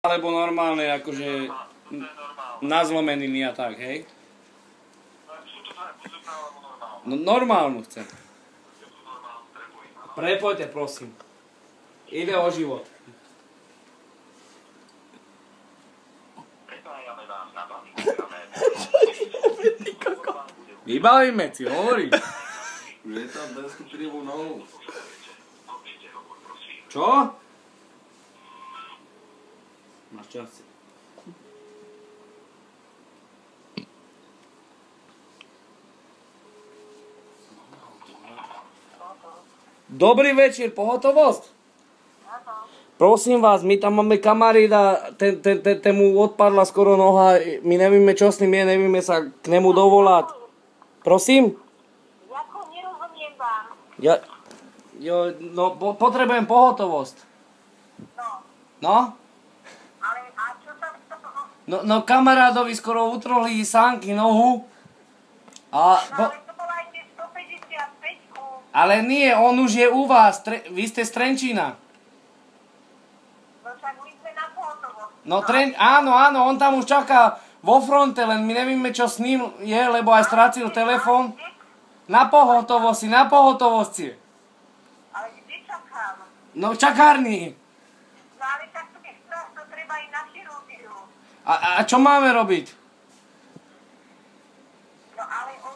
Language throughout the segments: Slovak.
Alebo normálne, akože na zlomeniny a tak, hej? No normálnu chcem. Prepojte, prosím. Ide o život. Vybavíme si, hovorí. Už je tam bez krivú nohu. Čo? Máš čas. Dobrý večer, pohotovosť? Prosím vás, my tam máme kamarída, ten mu odpadla skoro noha, my nevieme čo s ním je, nevieme sa k nemu dovolať. Prosím? Jako nerozumiem vám. No, potrebujem pohotovosť. No. No? Ale a čo sa z toho... No kamarádovi skoro utrhli sánky nohu. A... No ale to volajte 155-ku. Ale nie, on už je u vás, vy ste z Trenčína. No však my sme na pohotovosti. No áno, on tam už čaká vo fronte, len my nevieme čo s ním je, lebo aj strátil telefón. Na pohotovosti. Ale kde čakám? No v čakárni. No ale tak to je strach, to treba i na chirurgiu. A čo máme robiť? No ale on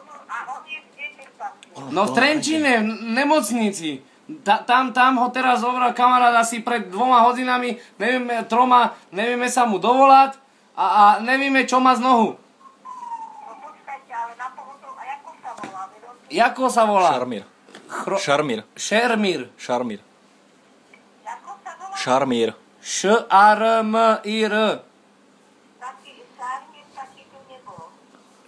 je kde ten pacient? No v Trenčíne, v nemocnici. Tam ho teraz zobral kamarát asi pred 2 hodinami, nevieme, 3, nevieme sa mu dovolať a nevieme čo má z nohu. No počkajte, ale na pohotovosti, a ako sa volá? Jako sa volá? Šarmír. Šarmír. Šermír. Ako sa volá? Šarmír. Š-A-R-M-I-R. Taký tu nebol.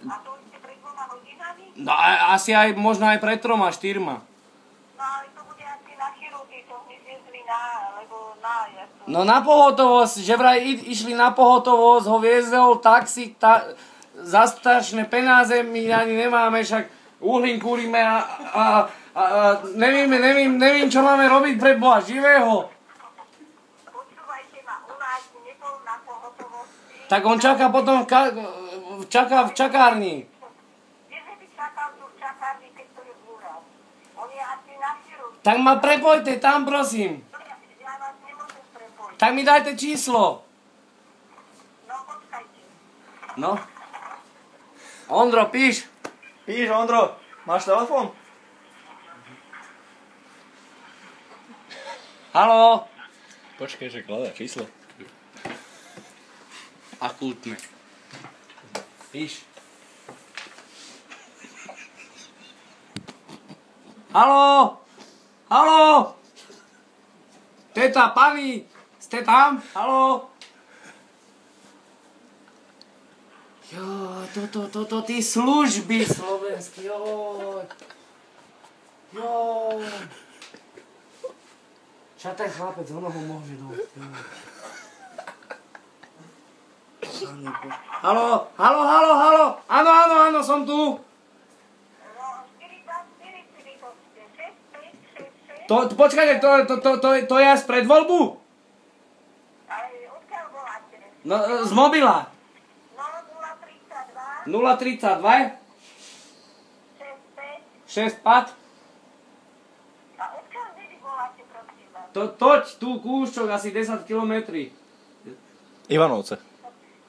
A to ste pred 2 hodinami? No asi aj, možno aj pred 3, 4. No ale to bude asi na chirurgii, to my zviezli lebo No na pohotovosť, že vraj išli na pohotovosť, ho viezol taxík, za strašné penáze, my ani nemáme, však uhlím kúrime a neviem, čo máme robiť pre Boha živého. Počúvajte ma, u nás nebol na pohotovosti. Tak on čaká potom, čaká v čakárni. Kde by čakal tu v čakárni, keď to je úrad? On je asi na chirurgii. Tak ma prepojte tam, prosím. Ja vás nemôžem prepojiť. Tak mi dajte číslo. No počkajte. No. Ondro, píš. Píš, Ondro, máš telefón? Haló. Počkaj, že kladá číslo. Akútne. Píš. Haló. Haló. Teta, pani, ste tam? Haló. Jo, toto, tí služby slovenské, joj. Čo ten chlapec, ono ho môže dojsť. Haló. Áno, som tu. No, 424 to ste. 6, 5, 6, 6. Počkajte, to je z predvoľbu? Ale odkiaľ voláte? No, z mobila. No, 032. 032 6, 5. 65 A odkiaľ vy voláte, prosím vás? Toť, tu kúščok, asi 10 kilometrí. Ivanovce.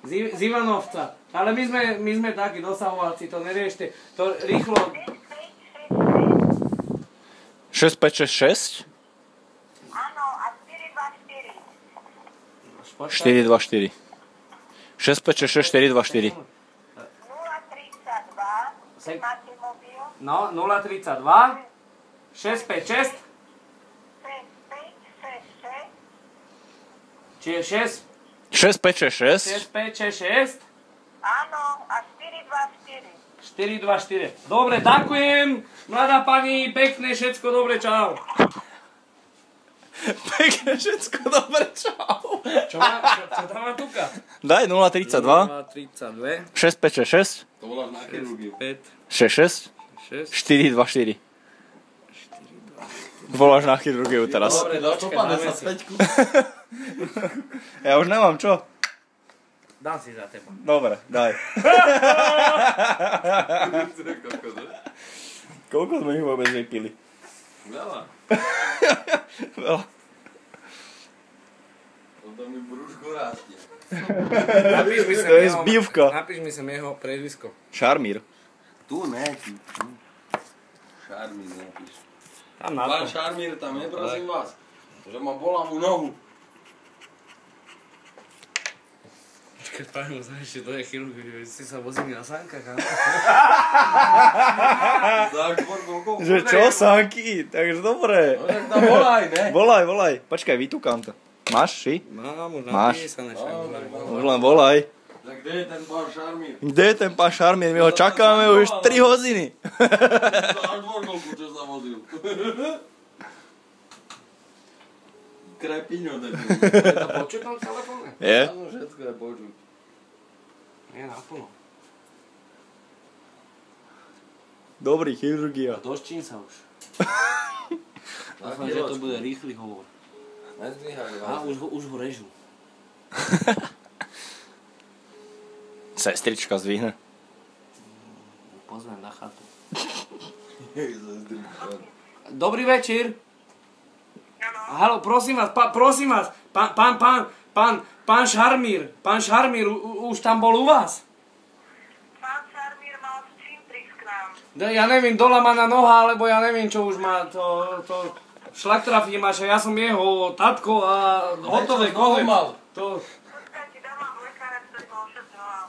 Z Ivanovca. Ale my sme takí dosahovalci, to neriešte. To rýchlo... 6566 Áno, a 424. 424. 6566 424. 032. Máte mobil? No, 032 656 6, 5, 6, 6. čiže 6566 6566 Áno, a 424. 424. Dobre, ďakujem. Mladá pani, pekné, všetko dobre, čau. Pekne všetko, dobre, čau. Čo tam má tuka? Daj 032 032 6566 To voláš na chirurgiu. 5 66 6 424. 4 Voláš na chirurgiu teraz. Dobre, dočkaj, dáme si. Ja už nemám čo. Dám si za teba. Dobre, daj. Koľko sme ich vôbec vypili? Veľa. Veľa. To mi brúško rastie. Napíš mi sem To je jeho- zbývka. Napíš mi sem jeho priezvisko. Šarmír. Tu ne, tu. Šarmír napíš. Tam na Pán to. Šarmír tam je, prosím vás. Že ma bolá mu nohu. Keď pánu ešte to je chirurgia, že si sa vozili na sánkach, áno? Za štvorkou. Že čo, Sanky? Takže dobre. No tak tam volaj, ne? Volaj. Počkaj, vytúkam to. Máš, ši? Mám už Máš. napísané. Už len volaj. Tak kde je ten pán Šarmír? Kde je ten pán Šarmír? My ho čakáme už 3 hodiny. Za štvorkou, čo sa vozil. Krepino, ten. Je to počuť na telefóne? Je? Áno, všetko je počuť. Nie, naplno. Dobrý, chirurgia. Doščím sa už. Na Dúfam, že to bude rýchly hovor. Nezdvíhaj, Á, už ho režu. Sestrička zdvihne. Pozvem na chatu. Ježiš, Dobrý večer. Haló, prosím vás, pán Šarmír, už tam bol u vás? Pán Šarmír mal s čím prísť k nám? Ja neviem, dolamaná noha, alebo ja neviem, čo už má, to šlak trafí máš, ja som jeho tatko a hotové koho mal? To, Počkajte, dám vám lekára, ktorý ma ošetroval.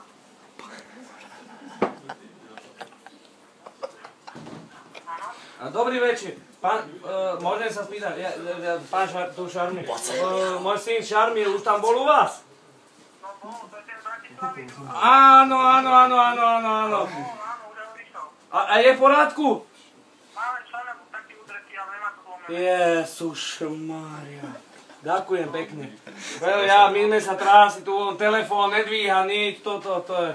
a dobrý večer. Pán, môžem sa spýtať, pán Šarmír, môj syn Šarmír už tam bol u vás? No bol, to je ten z Bratislavy. Áno. Áno, už ho vyšiel. A je v porádku? Máme členok taký udretý, ale nemá to zlomené. Jezuš Mária. Ďakujem pekne. My sme sa trási, tu on telefón nedvíha, nič, to je.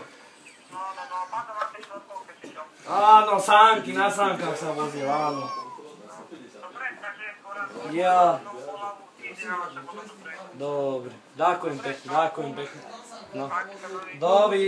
No, pán to má tiež rozkovke, či čo. Áno, sánky, na sánkach sa vozil, áno. Dobre, takže poradku. Ja. No, pohlavu, týždeň na vaše potom dobre. Dobre, ďakujem pekne. No. Máte sa dobrý. Dovi.